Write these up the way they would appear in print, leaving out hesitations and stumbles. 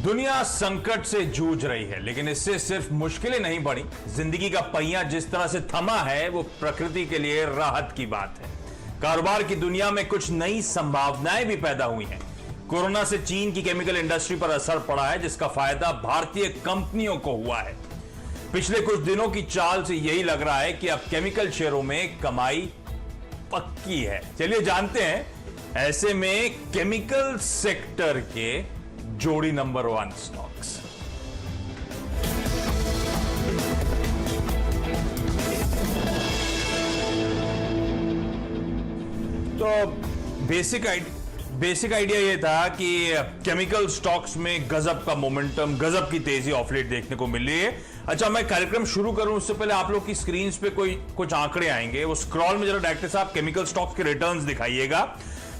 दुनिया संकट से जूझ रही है, लेकिन इससे सिर्फ मुश्किलें नहीं बढ़ी। जिंदगी का पहिया जिस तरह से थमा है वो प्रकृति के लिए राहत की बात है। कारोबार की दुनिया में कुछ नई संभावनाएं भी पैदा हुई हैं। कोरोना से चीन की केमिकल इंडस्ट्री पर असर पड़ा है, जिसका फायदा भारतीय कंपनियों को हुआ है। पिछले कुछ दिनों की चाल से यही लग रहा है कि अब केमिकल शेयरों में कमाई पक्की है। चलिए जानते हैं ऐसे में केमिकल सेक्टर के जोड़ी नंबर 1 स्टॉक्स। तो बेसिक आइडिया यह था कि केमिकल स्टॉक्स में गजब का मोमेंटम, गजब की तेजी ऑफ लेट देखने को मिल रही है। अच्छा, मैं कार्यक्रम शुरू करूं उससे पहले आप लोग की स्क्रीन पे कुछ आंकड़े आएंगे, वो स्क्रॉल में जरा डायरेक्टर साहब केमिकल स्टॉक्स के रिटर्न्स दिखाइएगा।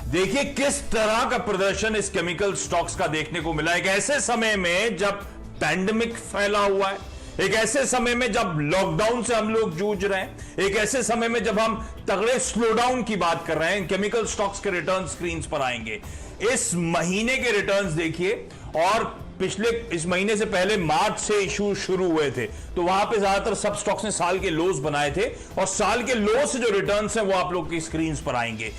देखिए किस तरह का प्रदर्शन इस केमिकल स्टॉक्स का देखने को मिला। एक ऐसे समय में जब पैंडेमिक फैला हुआ है, एक ऐसे समय में जब लॉकडाउन से हम लोग जूझ रहे हैं, एक ऐसे समय में जब हम तगड़े स्लोडाउन की बात कर रहे हैं, केमिकल स्टॉक्स के रिटर्न स्क्रीन पर आएंगे। इस महीने के रिटर्न्स देखिए, और पिछले इस महीने से पहले मार्च से इशू शुरू हुए थे, तो वहां पे ज्यादातर सब स्टॉक्स ने साल के लोस बनाए थे, और साल के लो से जो रिटर्न्स हैं वो आप लोग की स्क्रीन पर आएंगे।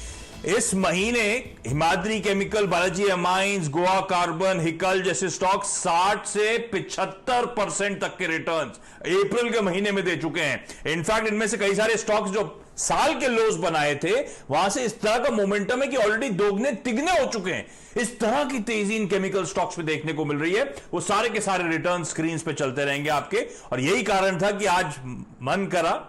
इस महीने Himadri chemical, Balaji amines, Goa carbon, Haeckel जैसे स्टॉक 60 से 75% तक के रिटर्न्स अप्रैल के महीने में दे चुके हैं। इनफैक्ट इनमें से कई सारे स्टॉक्स जो साल के लोस बनाए थे, वहां से इस तरह का मोमेंटम है कि ऑलरेडी दोगुने तिगने हो चुके हैं। इस तरह की तेजी इन केमिकल स्टॉक्स में देखने को मिल रही है। वो सारे के सारे रिटर्न स्क्रीन पे चलते रहेंगे आपके, और यही कारण था कि आज मन करा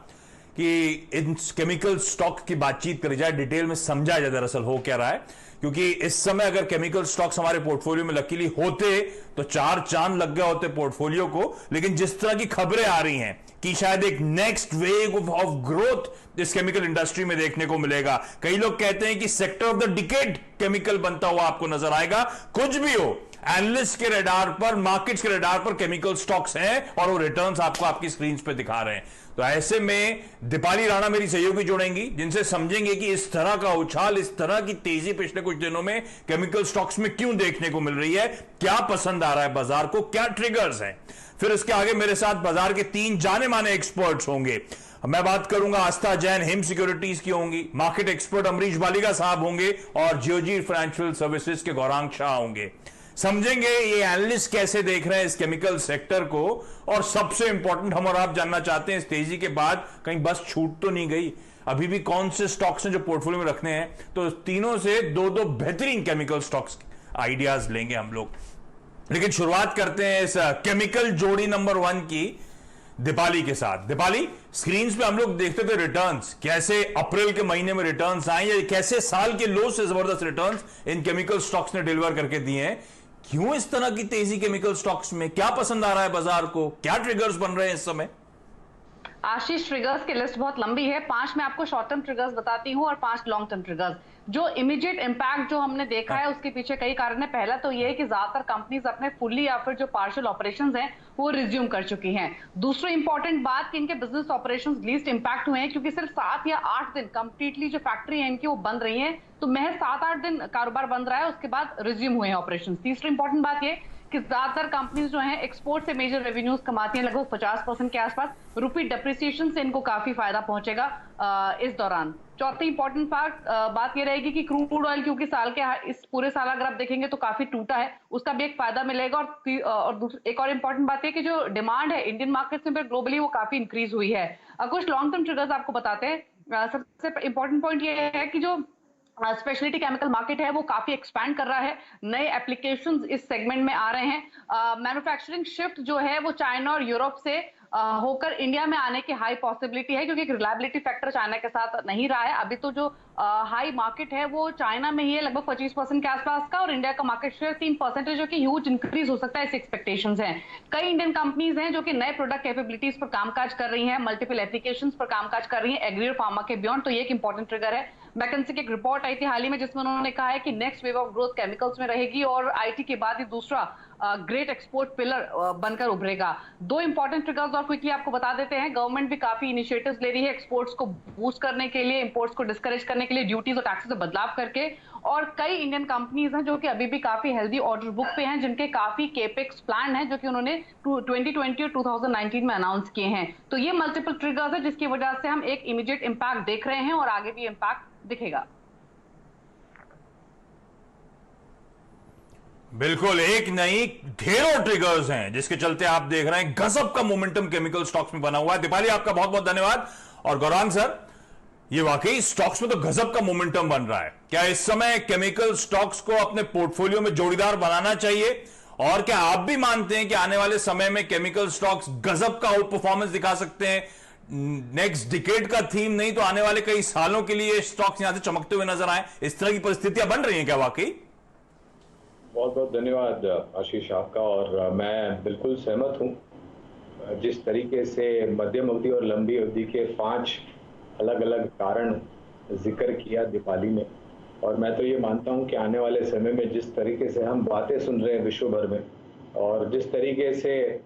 कि इन केमिकल स्टॉक की बातचीत करी जाए, डिटेल में समझा जाए दरअसल हो क्या रहा है। क्योंकि इस समय अगर केमिकल स्टॉक्स हमारे पोर्टफोलियो में लकीली होते तो 4 चांद लग गए होते पोर्टफोलियो को। लेकिन जिस तरह की खबरें आ रही हैं कि शायद एक नेक्स्ट वेव ऑफ ग्रोथ इस केमिकल इंडस्ट्री में देखने को मिलेगा। कई लोग कहते हैं कि sector of the decade chemical बनता हुआ आपको नजर आएगा। कुछ भी हो, एनालिस्ट के रडार पर, मार्केट्स के रडार पर केमिकल स्टॉक्स हैं, और वो रिटर्न्स आपको आपकी स्क्रीन पे दिखा रहे हैं। तो ऐसे में दीपाली राणा मेरी सहयोगी जुड़ेंगी, जिनसे समझेंगे कि इस तरह का उछाल, इस तरह की तेजी पिछले कुछ दिनों में केमिकल स्टॉक्स में क्यों देखने को मिल रही है, क्या पसंद आ रहा है बाजार को, क्या ट्रिगर्स हैं। फिर इसके आगे मेरे साथ बाजार के 3 जाने माने एक्सपर्ट्स होंगे। मैं बात करूंगा आस्था जैन हिम सिक्योरिटीज की होंगी, मार्केट एक्सपर्ट अमरीश बालिगा साहब होंगे, और जियोजी फाइनेंशियल सर्विसेज के गौरांग शाह होंगे। समझेंगे ये एनालिस्ट कैसे देख रहे हैं इस केमिकल सेक्टर को, और सबसे इंपॉर्टेंट हम और आप जानना चाहते हैं इस तेजी के बाद कहीं बस छूट तो नहीं गई, अभी भी कौन से स्टॉक्स हैं जो पोर्टफोलियो में रखने हैं। तो तीनों से दो बेहतरीन केमिकल स्टॉक्स आइडियाज लेंगे हम लोग। लेकिन शुरुआत करते हैं इस केमिकल जोड़ी नंबर 1 की दीपाली के साथ। दीपाली, स्क्रीन पे हम लोग देखते थे रिटर्न्स, कैसे अप्रैल के महीने में रिटर्न्स आए, या कैसे साल के लो से जबरदस्त रिटर्न्स इन केमिकल स्टॉक्स ने डिलीवर करके दिए हैं। क्यों इस तरह की तेजी केमिकल स्टॉक्स में, क्या पसंद आ रहा है बाजार को, क्या ट्रिगर्स बन रहे हैं इस समय? आशीष, ट्रिगर्स की लिस्ट बहुत लंबी है। 5 मैं आपको शॉर्ट टर्म ट्रिगर्स बताती हूँ और 5 लॉन्ग टर्म ट्रिगर्स। जो इमीडिएट इंपैक्ट जो हमने देखा है उसके पीछे कई कारण है। पहला तो ये है कि ज्यादातर कंपनीज अपने फुल्ली या फिर जो पार्शियल ऑपरेशंस हैं वो रिज्यूम कर चुकी हैं। दूसरी इंपॉर्टेंट बात कि इनके बिजनेस ऑपरेशंस लीस्ट इंपैक्ट हुए हैं, क्योंकि सिर्फ 7 या 8 दिन कंप्लीटली जो फैक्ट्री है इनकी वो बंद रही है, तो महज 7-8 दिन कारोबार बंद रहा है, उसके बाद रिज्यूम हुए हैं ऑपरेशन। तीसरी इंपॉर्टेंट बात ये कि ज्यादातर कंपनीज जो हैं एक्सपोर्ट से मेजर रेवेन्यूज कमाती हैं, लगभग 50% के आसपास। रुपी डेप्रिसिएशन से इनको काफी फायदा पहुंचेगा इस दौरान। चौथी इंपॉर्टेंट बात ये रहेगी कि क्रूड ऑयल, क्योंकि साल के इस पूरे साल अगर आप देखेंगे तो काफी टूटा है, उसका भी एक फायदा मिलेगा। और एक और इंपॉर्टेंट बात है कि जो डिमांड है इंडियन मार्केट में ग्लोबली वो काफी इंक्रीज हुई है। कुछ लॉन्ग टर्म ट्रिगर्स आपको बताते हैं। सबसे इंपॉर्टेंट पॉइंट ये है कि जो स्पेशलिटी केमिकल मार्केट है वो काफी एक्सपैंड कर रहा है, नए एप्लीकेशंस इस सेगमेंट में आ रहे हैं। मैन्युफैक्चरिंग शिफ्ट जो है वो चाइना और यूरोप से होकर इंडिया में आने की हाई पॉसिबिलिटी है, क्योंकि रिलायबिलिटी फैक्टर चाइना के साथ नहीं रहा है। अभी तो जो हाई मार्केट है वो चाइना में ही है, लगभग 25% के आसपास का, और इंडिया का मार्केट शेयर 3% है, जो कि ह्यूज इंक्रीज हो सकता है, ऐसी एक्सपेक्टेशंस हैं। कई इंडियन कंपनीज हैं जो कि नए प्रोडक्ट कैपेबिलिटीज पर कामकाज कर रही हैं, मल्टीपल एप्लीकेशंस पर कामकाज कर रही हैं, एग्री और फार्मा के बियॉन्ड। तो ये एक इंपॉर्टेंट ट्रिगर है। मैकेंजी की एक रिपोर्ट आई थी हाल ही में, जिसमें उन्होंने कहा है कि next wave of growth chemicals में रहेगी, और आईटी के बाद ही दूसरा ग्रेट एक्सपोर्ट पिलर बनकर उभरेगा। दो इंपॉर्टेंट ट्रिगर्स और क्विकली आपको बता देते हैं। गवर्नमेंट भी काफी इनिशिएटिव्स ले रही है एक्सपोर्ट्स को बूस्ट करने के लिए, इंपोर्ट्स को डिस्करेज करने के लिए, ड्यूटीज और टैक्सेस में बदलाव करके। और कई इंडियन कंपनीज हैं जो कि अभी भी काफी हेल्दी ऑर्डर बुक पे हैं, जिनके काफी केपेक्स प्लान है जो कि उन्होंने 2020 और 2019 में अनाउंस किए हैं। तो ये मल्टीपल ट्रिगर्स है जिसकी वजह से हम एक इमीडिएट इंपैक्ट देख रहे हैं और आगे भी इंपैक्ट दिखेगा। बिल्कुल, एक नहीं ढेरों ट्रिगर्स हैं जिसके चलते आप देख रहे हैं गजब का मोमेंटम केमिकल स्टॉक्स में बना हुआ है। दीपाली, आपका बहुत बहुत धन्यवाद। और गौरांग सर, ये वाकई स्टॉक्स में तो गजब का मोमेंटम बन रहा है। क्या इस समय केमिकल स्टॉक्स को अपने पोर्टफोलियो में जोड़ीदार बनाना चाहिए? और क्या आप भी मानते हैं कि आने वाले समय में केमिकल स्टॉक्स गजब का आउट परफॉर्मेंस दिखा सकते हैं? नेक्स्ट डिकेड का थीम नहीं तो आने वाले कई सालों के लिए स्टॉक्स यहां से चमकते हुए नजर आए, इस तरह की परिस्थितियां बन रही हैं क्या वाकई? बहुत बहुत धन्यवाद आशीष आपका। और मैं बिल्कुल सहमत हूं। जिस तरीके से मध्यम अवधि और लंबी अवधि के 5 अलग अलग कारण जिक्र किया दीपाली ने, और मैं तो ये मानता हूं कि आने वाले समय में जिस तरीके से हम बातें सुन रहे हैं विश्व भर में, और जिस तरीके से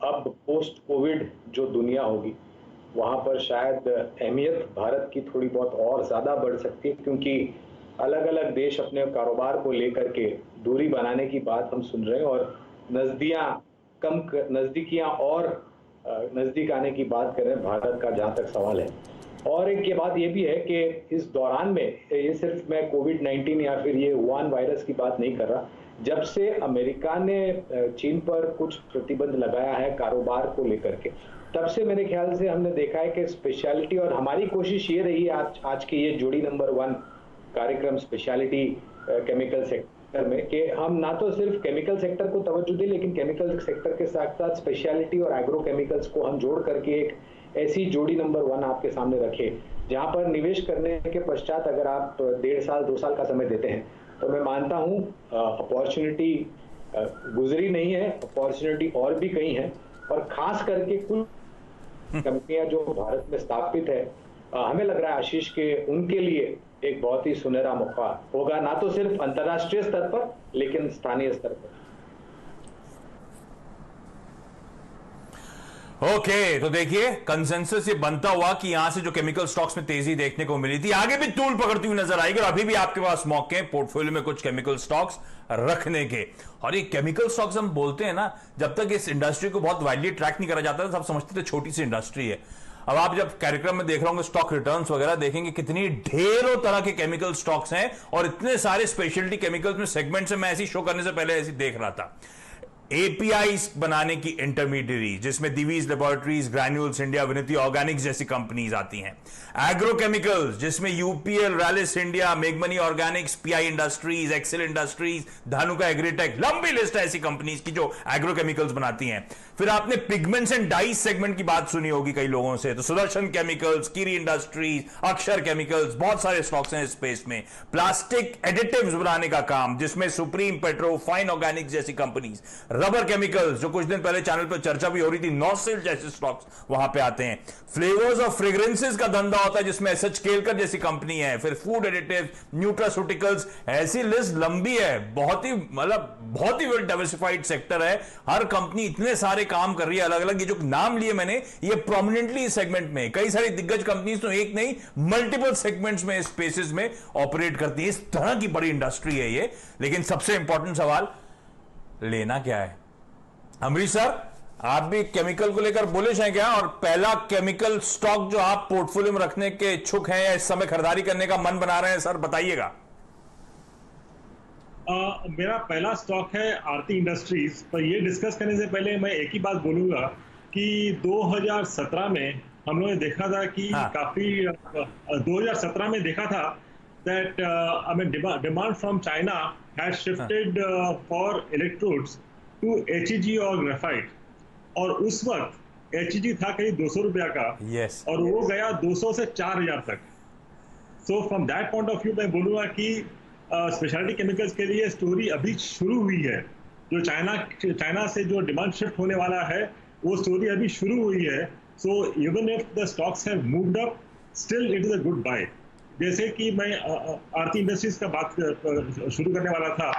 अब पोस्ट कोविड जो दुनिया होगी वहाँ पर शायद अहमियत भारत की थोड़ी बहुत और ज़्यादा बढ़ सकती है, क्योंकि अलग अलग देश अपने कारोबार को लेकर के दूरी बनाने की बात हम सुन रहे हैं और नज़दीकियाँ और नज़दीक आने की बात कर रहे हैं भारत का, जहाँ तक सवाल है। और एक ये बात ये भी है कि इस दौरान में ये सिर्फ मैं कोविड-19 या फिर ये वुहान वायरस की बात नहीं कर रहा, जब से अमेरिका ने चीन पर कुछ प्रतिबंध लगाया है कारोबार को लेकर के, तब से मेरे ख्याल से हमने देखा है कि स्पेशलिटी, और हमारी कोशिश ये रही है आज के ये जोड़ी नंबर 1 कार्यक्रम स्पेशलिटी केमिकल सेक्टर में, कि हम ना तो सिर्फ केमिकल सेक्टर को तवज्जो दें, लेकिन केमिकल सेक्टर के साथ साथ स्पेशलिटी और एग्रो केमिकल्स को हम जोड़ करके एक ऐसी जोड़ी नंबर 1 आपके सामने रखे, जहां पर निवेश करने के पश्चात अगर आप 1.5 साल 2 साल का समय देते हैं, तो मैं मानता हूं अपॉर्चुनिटी गुजरी नहीं है, अपॉर्चुनिटी और भी कहीं है। और खास करके कुछ कंपनियां जो भारत में स्थापित है, हमें लग रहा है आशीष के उनके लिए एक बहुत ही सुनहरा मौका होगा, ना तो सिर्फ अंतर्राष्ट्रीय स्तर पर लेकिन स्थानीय स्तर पर। ओके, तो देखिए कंसेंसस ये बनता हुआ कि यहां से जो केमिकल स्टॉक्स में तेजी देखने को मिली थी, आगे भी तूल पकड़ती हुई नजर आएगी। और अभी भी आपके पास मौके हैं पोर्टफोलियो में कुछ केमिकल स्टॉक्स रखने के। और ये केमिकल स्टॉक्स हम बोलते हैं ना, जब तक इस इंडस्ट्री को बहुत वाइडली ट्रैक नहीं करा जाता था, सब समझते थे छोटी सी इंडस्ट्री है। अब आप जब कार्यक्रम में देख रहे होंगे स्टॉक रिटर्न्स वगैरह, देखेंगे कितनी ढेरों तरह के केमिकल स्टॉक्स हैं और इतने सारे स्पेशलिटी केमिकल्स में सेगमेंट्स में। मैं ऐसी शो करने से पहले ऐसी देख रहा था। एपीआईज बनाने की इंटरमीडियरी, जिसमें Divi's laboratories, Granules India, Vinati Organics जैसी कंपनीज आती हैं। एग्रोकेमिकल्स, जिसमें यूपीएल, रैलिस इंडिया, मेगमनी Organics, PI Industries, Excel Industries, Dhanuka Agritech, लंबी लिस्ट है ऐसी कंपनीज की जो एग्रोकेमिकल्स बनाती हैं। फिर आपने पिगमेंट्स एंड डाइज सेगमेंट की बात सुनी होगी कई लोगों से, तो सुदर्शन केमिकल्स, कीरी इंडस्ट्रीज, अक्षर केमिकल्स, बहुत सारे स्टॉक्स हैं इस स्पेस में। प्लास्टिक एडिटिव्स बनाने का काम, जिसमें सुप्रीम पेट्रो, फाइन ऑर्गेनिक्स जैसी कंपनीज। रबर केमिकल्स, जो कुछ दिन पहले चैनल पर चर्चा भी हो रही थी, नॉसिल जैसे स्टॉक्स वहां पे आते हैं। फ्लेवर्स और फ्रेग्रेंसेस का धंधा होता है, जिसमें एसएच केलकर जैसी कंपनी है। फिर फूड एडिटिव, न्यूट्रास्यूटिकल्स, ऐसी लिस्ट लंबी है। बहुत ही वेल डाइवर्सिफाइड सेक्टर है। हर कंपनी इतने सारे काम कर रही है अलग अलग। ये जो नाम लिए मैंने, ये प्रोमिनेंटली इस सेगमेंट में कई सारी दिग्गज कंपनीज तो एक नहीं मल्टीपल सेगमेंट्स में, स्पेसेस में ऑपरेट करती है। इस तरह की बड़ी इंडस्ट्री है ये। लेकिन सबसे इंपॉर्टेंट सवाल, लेना क्या है? अमरीश सर, आप भी केमिकल को लेकर बुलिश हैं क्या? और पहला केमिकल स्टॉक जो आप पोर्टफोलियो में रखने के इच्छुक हैं या इस समय खरीदारी करने का मन बना रहे हैं, सर बताइएगा। मेरा पहला स्टॉक है आरती इंडस्ट्रीज। पर ये डिस्कस करने से पहले मैं एक ही बात बोलूंगा कि 2017 में हम लोगों ने देखा था कि काफी 2017 में देखा था that demand from China had shifted for electrodes to HEG और ग्रेफाइट। और उस वक्त HEG था कहीं 200 रुपया का, और वो गया 200 से 4000 तक। सो from that point of view मैं बोलूंगा कि स्पेशलिटी केमिकल्स के लिए स्टोरी अभी शुरू हुई है। जो चाइना से जो डिमांड शिफ्ट होने वाला है, वो स्टोरी अभी शुरू हुई है। So even if the stocks have moved up, still it is a good buy. जैसे कि मैं आरती इंडस्ट्रीज का बात शुरू करने वाला था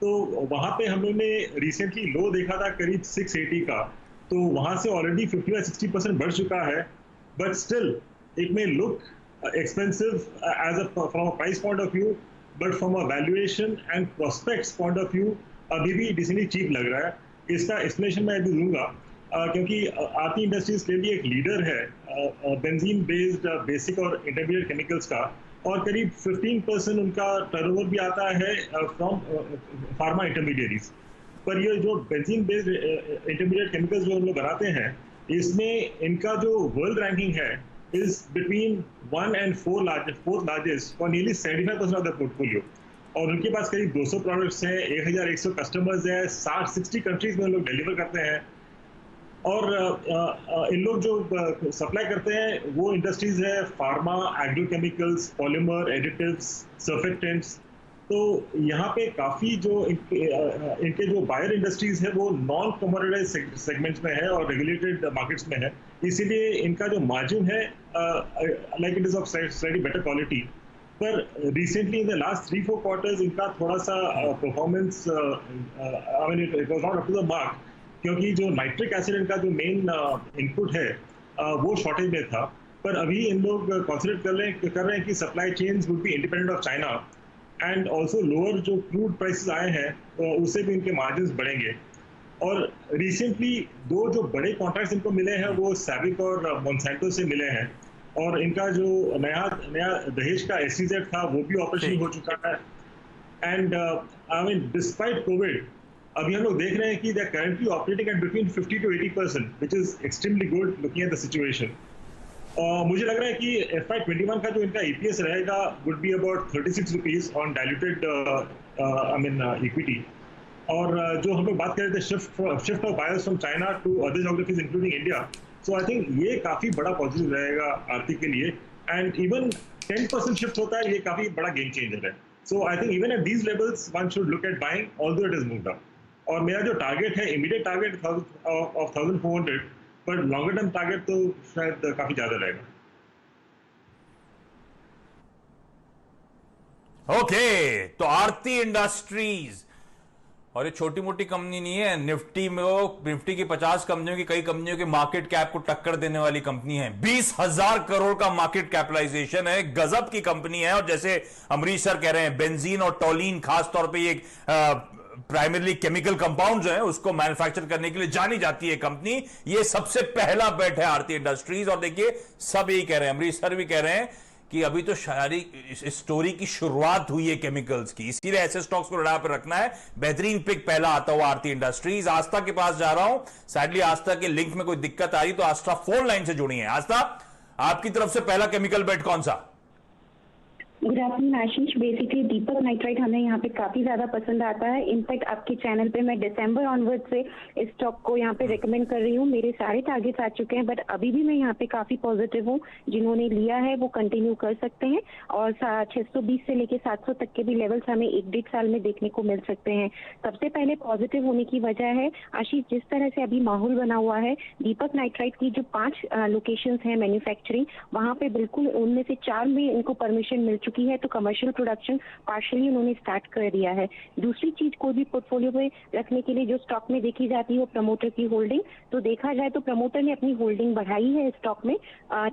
तो वहां पे हम लोग ने रिसेंटली लो देखा था करीब 680 का, तो वहां से ऑलरेडी 50 या 60% बढ़ चुका है, but still it may look expensive as from a price point of view, but from a valuation and prospects point of view अभी भी डिसेंटली चीप लग रहा है। इसका एक्सप्लेनेशन मैं अभी दूंगा, क्योंकि आरती इंडस्ट्रीज के लिए एक लीडर है बेंजीन बेस्ड बेसिक और इंटरमीडिएट केमिकल्स का, और करीब 15% उनका टर्नओवर भी आता है फ्रॉम फार्मा इंटरमीडिएरीज। पर ये जो बेंजीन बेस्ड इंटरमीडिएट केमिकल्स जो हम लोग बनाते हैं, इसमें इनका जो वर्ल्ड रैंकिंग है is between 1 and 4 largest for nearly 75% of the portfolio. और उनके पास करीब 200 प्रोडक्ट्स हैं, 1100 कस्टमर्स हैं, 60 कंट्रीज में लोग डिलीवर करते हैं। और इन लोग जो सप्लाई करते हैं वो इंडस्ट्रीज है pharma, agrochemicals, polymer, additives, surfactants. तो यहाँ पे काफ़ी जो इनके जो बायर इंडस्ट्रीज है वो नॉन कमोडिटाइज सेगमेंट्स में है और रेगुलेटेड मार्केट्स में है, इसीलिए इनका जो मार्जिन है like it is of slightly better quality. पर recently in the last 3-4 quarters इनका थोड़ा सा performance I mean it was not up to the mark, क्योंकि जो नाइट्रिक एसिड इनका जो मेन इनपुट है वो शॉर्टेज में था। पर अभी इन लोग कॉन्सेंट्रेट कर रहे हैं कि supply chains would be independent of China, and also lower जो क्रूड प्राइसेस आए हैं उससे भी इनके मार्जिन्स बढ़ेंगे। और रिसेंटली 2 जो बड़े कॉन्ट्रैक्ट्स इनको मिले हैं वो सैबिक और मोन्सैंटो से मिले हैं, और इनका जो नया दहेज का SEZ था वो भी ऑपरेशन हो चुका है। And I mean despite COVID अभी हम लोग देख रहे हैं कि they are currently operating at between 50 to 80%, which is extremely good looking at the situation. मुझे लग रहा है कि FY21 का जो इनका EPS रहेगा would be about 36 rupees on diluted I mean equity. और जो हम लोग बात कर रहे थे shift of buyers from China to other geographies including India, so I think ये काफी बड़ा पॉजिटिव रहेगा आरती के लिए। एंड इवन 10% शिफ्ट होता है, ये काफी बड़ा गेम चेंजर है। So I think even at these levels one should look at buying although it is moved up. और मेरा जो टारगेट है इमीडिएट टारगेट ऑफ 1400, पर लॉन्गर टर्म टारगेट तो शायद काफी ज्यादा रहेगा। ओके, तो आरती इंडस्ट्रीज, और ये छोटी मोटी कंपनी नहीं है, निफ्टी की 50 कंपनियों की, कई कंपनियों के मार्केट कैप को टक्कर देने वाली कंपनी है। 20,000 करोड़ का मार्केट कैपिटलाइजेशन है, गजब की कंपनी है। और जैसे अमरीश सर कह रहे हैं, बेंजीन और टोलीन खासतौर पे ये प्राइमरली केमिकल कंपाउंड्स हैं, उसको मैन्युफैक्चर करने के लिए जानी जाती है कंपनी। ये सबसे पहला बेट है आरती इंडस्ट्रीज। और देखिए सब यही कह रहे हैं, अमरीश सर भी कह रहे हैं कि अभी तो सारी इस स्टोरी की शुरुआत हुई है केमिकल्स की, इसीलिए ऐसे स्टॉक्स को लड़ा पर रखना है। बेहतरीन पिक पहला आता हुआ आरती इंडस्ट्रीज। आस्था के पास जा रहा हूं, सैडली आस्था के लिंक में कोई दिक्कत आ रही तो आस्था फोन लाइन से जुड़ी है। आस्था, आपकी तरफ से पहला केमिकल बेट कौन सा? गुड आफ्टरनून आशीष। बेसिकली दीपक नाइट्राइट हमें यहाँ पे काफी ज्यादा पसंद आता है। इनफैक्ट आपके चैनल पे मैं दिसंबर ऑनवर्ड से इस स्टॉक को यहाँ पे रेकमेंड कर रही हूँ। मेरे सारे टारगेट्स आ चुके हैं, बट अभी भी मैं यहाँ पे काफी पॉजिटिव हूँ। जिन्होंने लिया है वो कंटिन्यू कर सकते हैं, और 620 से लेके 700 तक के भी लेवल्स हमें 1-1.5 साल में देखने को मिल सकते हैं। सबसे पहले पॉजिटिव होने की वजह है आशीष, जिस तरह से अभी माहौल बना हुआ है, दीपक नाइट्राइट की जो 5 लोकेशंस है मैन्युफैक्चरिंग, वहाँ पे बिल्कुल उनमें से 4 में इनको परमिशन मिल चुकी है, तो कमर्शियल प्रोडक्शन पार्शियली उन्होंने स्टार्ट कर दिया है। दूसरी चीज, कोई भी पोर्टफोलियो में रखने के लिए जो स्टॉक में देखी जाती है वो प्रमोटर की होल्डिंग। तो देखा जाए तो प्रमोटर ने अपनी होल्डिंग बढ़ाई है स्टॉक में,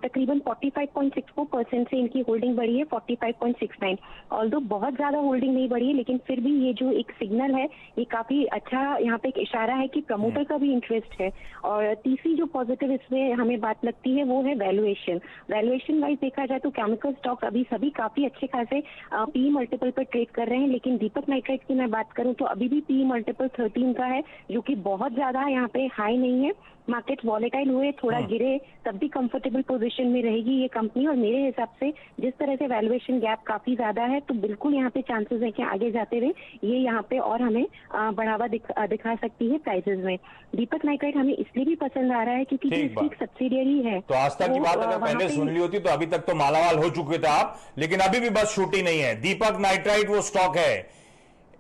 तकरीबन 45.64% से इनकी होल्डिंग बढ़ी है 45.69। ऑल्दो बहुत ज्यादा होल्डिंग नहीं बढ़ी है, लेकिन फिर भी ये जो एक सिग्नल है, ये काफी अच्छा यहाँ पे एक इशारा है कि प्रमोटर का भी इंटरेस्ट है। और तीसरी जो पॉजिटिव इसमें हमें बात लगती है वो है वैल्यूएशन। वैल्यूएशन वाइज देखा जाए तो केमिकल स्टॉक्स अभी सभी काफी अच्छे खासे पी मल्टीपल पर ट्रेड कर रहे हैं, लेकिन दीपक नाइट्राइट की मैं बात करूं तो अभी भी पी मल्टीपल 13 का है, जो कि बहुत ज्यादा यहाँ पे हाई नहीं है। मार्केट वॉलेटाइल हुए, थोड़ा गिरे, तब भी कंफर्टेबल पोजीशन में रहेगी ये कंपनी। और मेरे हिसाब से जिस तरह से वैल्यूएशन गैप काफी ज्यादा है, तो बिल्कुल यहाँ पे चांसेस है कि आगे जाते हुए ये यहाँ पे और हमें बढ़ावा दिखा सकती है प्राइसेस में। दीपक नाइट्राइट हमें इसलिए भी पसंद आ रहा है क्योंकि इसकी एक सब्सिडियरी है। तो आस्था की बात अगर पहले सुन ली होती तो अभी तक तो मालामाल हो चुके थे आप, लेकिन अभी भी बस छूटी नहीं है। दीपक नाइट्राइट वो स्टॉक है,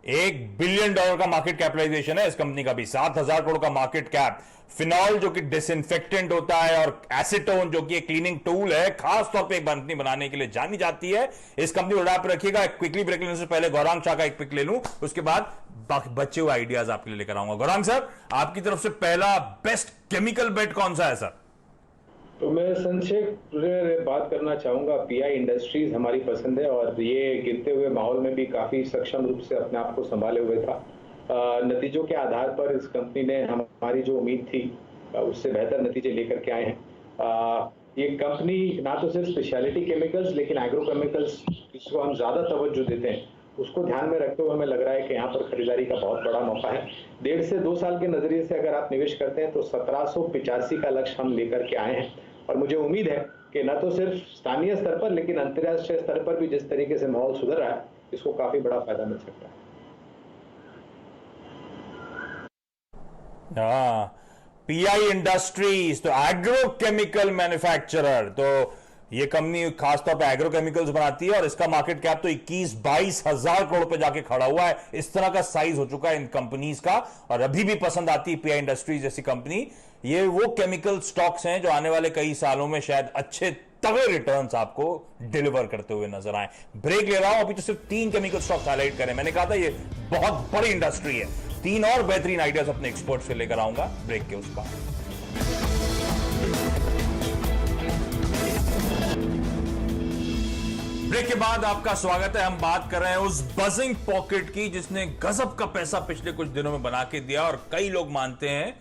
$1 बिलियन का मार्केट कैपिटलाइजेशन है इस कंपनी का भी, 7,000 करोड़ का मार्केट कैप। फिनॉल जो कि डिसइंफेक्टेंट होता है, और एसीटोन जो कि एक क्लीनिंग टूल है, खास तौर पे एक कंपनी बनाने के लिए जानी जाती है। इस कंपनी को उड़ा पर रखिएगा। क्विकली ब्रेक लेने से पहले गौरांग शाह का एक पिक ले लूं, उसके बाद बाकी बचे हुए आइडियाज आपके लिए लेकर आऊंगा। गौरांग सर, आपकी तरफ से पहला बेस्ट केमिकल बेट कौन सा है सर? तो मैं संक्षेप में बात करना चाहूंगा, पीआई इंडस्ट्रीज हमारी पसंद है और ये गिरते हुए माहौल में भी काफी सक्षम रूप से अपने आप को संभाले हुए था। नतीजों के आधार पर इस कंपनी ने हमारी जो उम्मीद थी उससे बेहतर नतीजे लेकर के आए हैं। ये कंपनी ना तो सिर्फ स्पेशलिटी केमिकल्स लेकिन एग्रो केमिकल्स जिसको हम ज्यादा तवज्जो देते हैं उसको ध्यान में रखते हुए हमें लग रहा है कि यहाँ पर खरीदारी का बहुत बड़ा मौका है। 1.5 से 2 साल के नजरिए से अगर आप निवेश करते हैं तो 1785 का लक्ष्य हम लेकर के आए हैं और मुझे उम्मीद है कि न तो सिर्फ स्थानीय स्तर पर लेकिन अंतर्राष्ट्रीय स्तर पर भी जिस तरीके से माहौल सुधर रहा है इसको काफी बड़ा फायदा मिल सकता है। पीआई इंडस्ट्रीज तो एग्रो केमिकल मैन्युफैक्चरर, तो ये कंपनी खासतौर पे एग्रो केमिकल्स बनाती है और इसका मार्केट कैप तो 21-22 हजार करोड़ पे जाके खड़ा हुआ है। इस तरह का साइज हो चुका है इन कंपनीज का और अभी भी पसंद आती है पीआई इंडस्ट्रीज जैसी कंपनी। ये वो केमिकल स्टॉक्स हैं जो आने वाले कई सालों में शायद अच्छे तगड़े रिटर्न्स आपको डिलीवर करते हुए नजर आए। ब्रेक ले रहा हूं, अभी तो सिर्फ 3 केमिकल स्टॉक्स हाईलाइट करें। मैंने कहा था ये बहुत बड़ी इंडस्ट्री है। 3 और बेहतरीन आइडियाज अपने एक्सपर्ट से लेकर आऊंगा ब्रेक के उस पार। ब्रेक के बाद आपका स्वागत है। हम बात कर रहे हैं उस बजिंग पॉकेट की जिसने गजब का पैसा पिछले कुछ दिनों में बना के दिया और कई लोग मानते हैं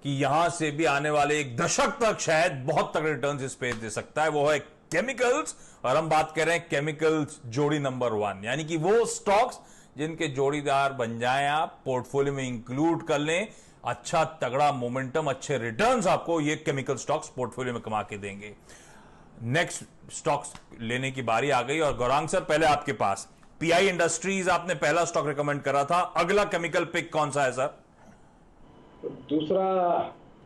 कि यहां से भी आने वाले 1 दशक तक शायद बहुत तगड़े रिटर्न्स इस पे दे सकता है। वो है केमिकल्स और हम बात कर रहे हैं केमिकल्स जोड़ी नंबर 1, यानी कि वो स्टॉक्स जिनके जोड़ीदार बन जाएं आप, पोर्टफोलियो में इंक्लूड कर लें, अच्छा तगड़ा मोमेंटम, अच्छे रिटर्न्स आपको ये केमिकल स्टॉक्स पोर्टफोलियो में कमा के देंगे। नेक्स्ट स्टॉक्स लेने की बारी आ गई और गौरांग सर पहले आपके पास पीआई इंडस्ट्रीज आपने पहला स्टॉक रिकमेंड करा था, अगला केमिकल पिक कौन सा है सर? दूसरा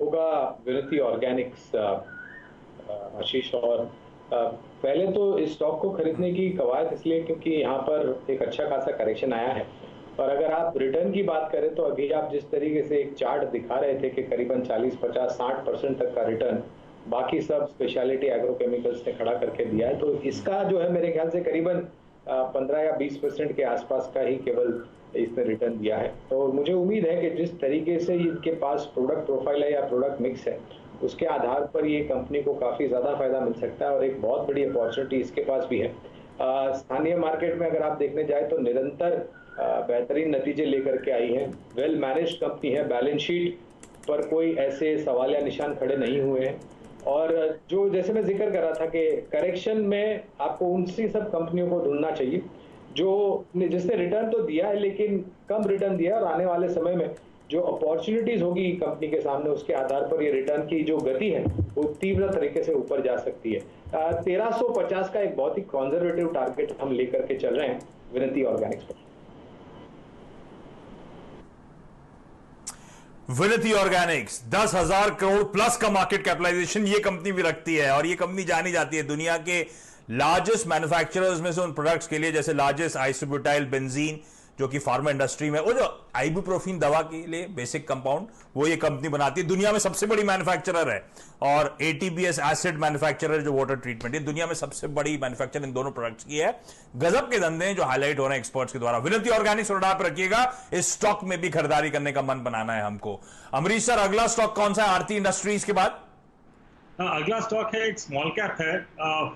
होगा विनती ऑर्गेनिक्स आशीष। और पहले तो इस स्टॉक को खरीदने की कवायद इसलिए क्योंकि यहाँ पर एक अच्छा खासा करेक्शन आया है और अगर आप रिटर्न की बात करें तो अभी आप जिस तरीके से एक चार्ट दिखा रहे थे कि करीबन 40, 50, 60% तक का रिटर्न बाकी सब स्पेशलिटी एग्रो केमिकल्स ने खड़ा करके दिया है, तो इसका जो है मेरे ख्याल से करीबन 15 या 20% के आसपास का ही केवल इसने रिटर्न दिया है। तो मुझे उम्मीद है कि जिस तरीके से इनके पास प्रोडक्ट प्रोफाइल है या प्रोडक्ट मिक्स है उसके आधार पर ये कंपनी को काफी ज्यादा फायदा मिल सकता है और एक बहुत बड़ी अपॉर्चुनिटी इसके पास भी है। स्थानीय मार्केट में अगर आप देखने जाए तो निरंतर बेहतरीन नतीजे लेकर के आई है। वेल मैनेज्ड कंपनी है, बैलेंस शीट पर कोई ऐसे सवाल या निशान खड़े नहीं हुए हैं और जो जैसे मैं जिक्र कर रहा था कि करेक्शन में आपको उनसी सब कंपनियों को ढूंढना चाहिए जो जिसने रिटर्न तो दिया है लेकिन कम रिटर्न दिया है और आने वाले समय में जो अपॉर्चुनिटीज होगी कंपनी के सामने उसके आधार पर ये रिटर्न की जो गति है वो तीव्र तरीके से ऊपर जा सकती है। 1350 का एक बहुत ही कंजर्वेटिव टारगेट हम लेकर के चल रहे हैं विनती ऑर्गेनिक्स पर। विनती ऑर्गेनिक्स 10,000 करोड़ प्लस का मार्केट कैपिटलाइजेशन ये कंपनी भी रखती है और ये कंपनी जानी जाती है दुनिया के लार्जेस्ट मैन्युफैक्चरर्स में से उन प्रोडक्ट्स के लिए, जैसे लार्जेस्ट आइसोब्यूटाइल बेंजीन जो कि फार्मा इंडस्ट्री में, वो जो आइबुप्रोफिन दवा के लिए बेसिक कंपाउंड वो ये कंपनी बनाती है। दुनिया में सबसे बड़ी मैन्युफैक्चरर है और एटीबीएस एसिड मैन्युफैक्चरर जो वाटर ट्रीटमेंट, ये दुनिया में सबसे बड़ी मैन्युफैक्चर इन दोनों प्रोडक्ट्स की है। गजब के धंधे जो हाईलाइट हो रहे हैं एक्सपर्ट्स के द्वारा। विनती ऑर्गेनिक्स रडार पर रखिएगा, इस स्टॉक में भी खरीदारी करने का मन बनाना है हमको। अमरीश सर, अगला स्टॉक कौन सा है आरती इंडस्ट्रीज के बाद? अगला स्टॉक है, एक स्मॉल कैप है,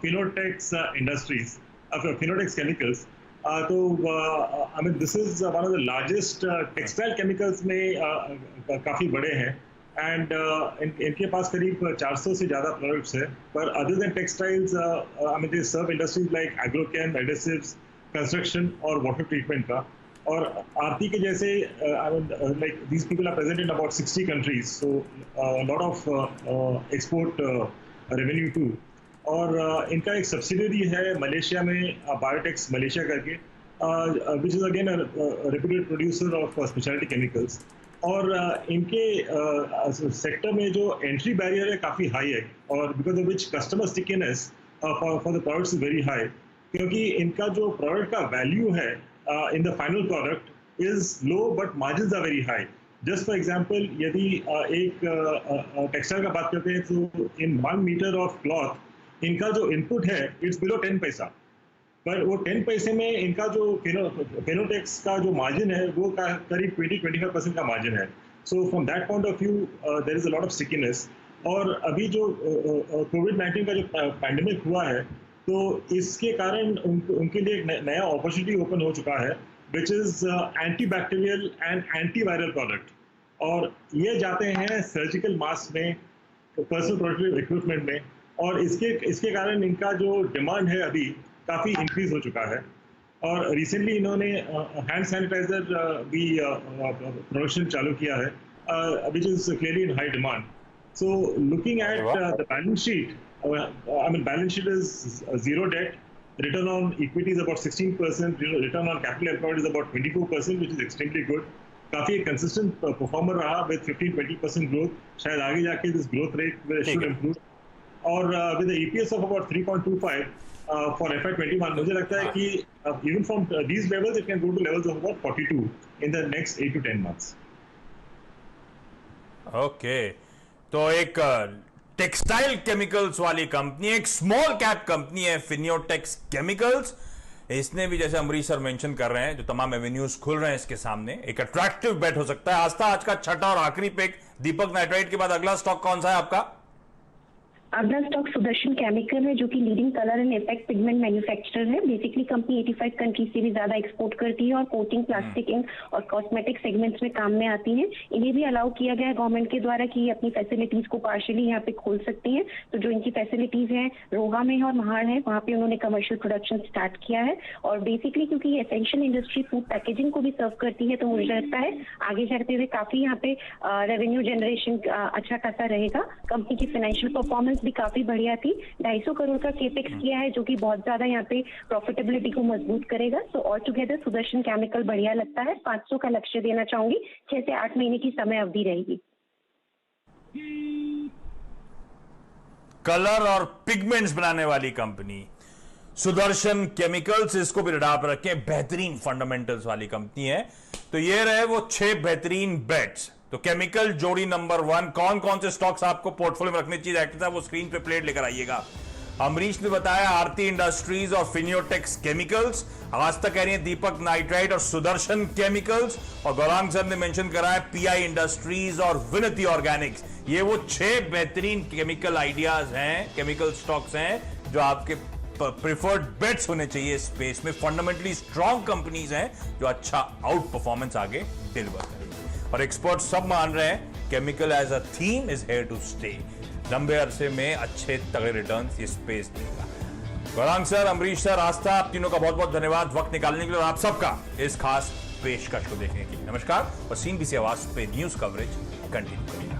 फिनोटेक्स इंडस्ट्रीज, फिनोटेक्स केमिकल्स। तो I mean this is one of the largest textile chemicals में काफ़ी बड़े हैं एंड इनके पास करीब 400 से ज़्यादा प्रोडक्ट्स है। पर other than textiles I mean they serve industries like agrochem, adhesives, construction और वाटर ट्रीटमेंट का। और आरती के जैसे I mean like these people are present in about 60 countries, so lot of export revenue too. और इनका एक सब्सिडरी है Malaysia में, बायोटेक्स मलेशिया करके, which is again reputed producer of speciality chemicals. और इनके सेक्टर में जो एंट्री बैरियर है काफ़ी हाई है और because of which customer stickiness for the products is very high, क्योंकि इनका जो प्रोडक्ट का वैल्यू है in the final product is low but margins are very high. Just for example, यदि एक टेक्सटाइल का बात करते हैं तो इन 1 मीटर ऑफ क्लॉथ इनका जो इनपुट है इट्स बिलो 10 पैसा पर वो 10 पैसे में इनका जो फेनोटेक्स का जो मार्जिन है वो करीब 20-25% का मार्जिन है. So from that point of view there is a lot of stickiness. और अभी जो कोविड-19 का जो पैंडेमिक हुआ है तो इसके कारण उनके लिए एक नया अपॉर्चुनिटी ओपन हो चुका है, which is anti bacterial and anti viral product. और ये जाते हैं सर्जिकल मास्क में, पर्सनल प्रोटेक्टिव इक्विपमेंट में, और इसके कारण इनका जो डिमांड है अभी काफ़ी इंक्रीज हो चुका है. और रिसेंटली इन्होंने हैंड सैनिटाइजर भी प्रोडक्शन चालू किया है, which is clearly in high demand. So looking at the balance sheet, balance sheet is zero debt, return on equity is about 16%, return on capital employed is about 24%, which is extremely good. काफी consistent performer रहा with 15-20% growth. शायद आगे जाके this growth rate should improve. और with EPS of about 3.25 for FY21, मुझे लगता है कि even from these levels it can go to levels of about 42 in the next 8 to 10 months. Okay, तो एक टेक्सटाइल केमिकल्स वाली कंपनी, एक small cap company है फिनियोटेक्स केमिकल्स. इसने भी, जैसे अमरीश सर मेंशन कर रहे हैं, जो तमाम एवेन्यूज खुल रहे हैं इसके सामने, एक अट्रैक्टिव बेट हो सकता है. आस्था, आज का छठा और आखिरी पिक दीपक नाइट्राइट के बाद अगला स्टॉक कौन सा है आपका? अगला स्टॉक सुदर्शन केमिकल है, जो कि leading colour and effect pigment manufacturer है. बेसिकली कंपनी 85 कंट्रीज से भी ज्यादा एक्सपोर्ट करती है और कोटिंग, प्लास्टिक, इंक और कॉस्मेटिक सेगमेंट्स में काम में आती है. इन्हें भी अलाउ किया गया है गवर्नमेंट के द्वारा कि अपनी फैसिलिटीज को पार्शियली यहाँ पे खोल सकती हैं. तो जो इनकी फैसिलिटीज हैं रोहा में और महाड़ है, वहाँ पे उन्होंने कमर्शियल प्रोडक्शन स्टार्ट किया है. और बेसिकली क्योंकि ये एसेंशियल इंडस्ट्री फूड पैकेजिंग को भी सर्व करती है, तो मुझे लगता है आगे चलते हुए काफी यहाँ पे रेवेन्यू जनरेशन अच्छा खासा रहेगा. कंपनी की फाइनेंशियल परफॉर्मेंस भी काफी बढ़िया थी. 250 करोड़ का केपेक्स किया है, जो कि बहुत ज्यादा यहाँ पे प्रॉफिटेबिलिटी को मजबूत करेगा. So all together Sudarshan chemical बढ़िया लगता है. 500 का लक्ष्य देना चाहूंगी. 6 से 8 महीने की समय अवधि रहेगी. कलर और पिगमेंट्स बनाने वाली कंपनी सुदर्शन केमिकल्स, इसको भी रडार पर रखें. बेहतरीन फंडामेंटल्स वाली कंपनी है. तो ये रहे वो 6 बेहतरीन बेट्स. तो केमिकल जोड़ी नंबर 1, कौन कौन से स्टॉक्स आपको पोर्टफोलियो में रखने चाहिए, एक्टर साहब वो स्क्रीन पे प्लेट लेकर आइएगा. अमरीश ने बताया आरती इंडस्ट्रीज और फिनियोटेक्स केमिकल्स. आज तक कह रही है दीपक नाइट्राइट और सुदर्शन केमिकल्स. और गौरांग सर ने मेंशन करा है PI इंडस्ट्रीज और विनती ऑर्गेनिक्स. ये वो 6 बेहतरीन केमिकल आइडियाज हैं, केमिकल स्टॉक्स हैं, जो आपके प्रिफर्ड बेट्स होने चाहिए इस स्पेस में. फंडामेंटली स्ट्रॉन्ग कंपनीज हैं जो अच्छा आउट परफॉर्मेंस आगे डिलीवर करेंगे. और एक्सपर्ट सब मान रहे हैं chemical as a theme is here to stay. लंबे अरसे में अच्छे तगड़े रिटर्न्स ये स्पेस देगा. गौरांग सर, अमरीश सर, आस्था, आप तीनों का बहुत बहुत धन्यवाद वक्त निकालने के लिए और आप सबका इस खास पेशकश को देखने के लिए. नमस्कार. और CNBC आवाज पे न्यूज कवरेज कंटिन्यू करिए.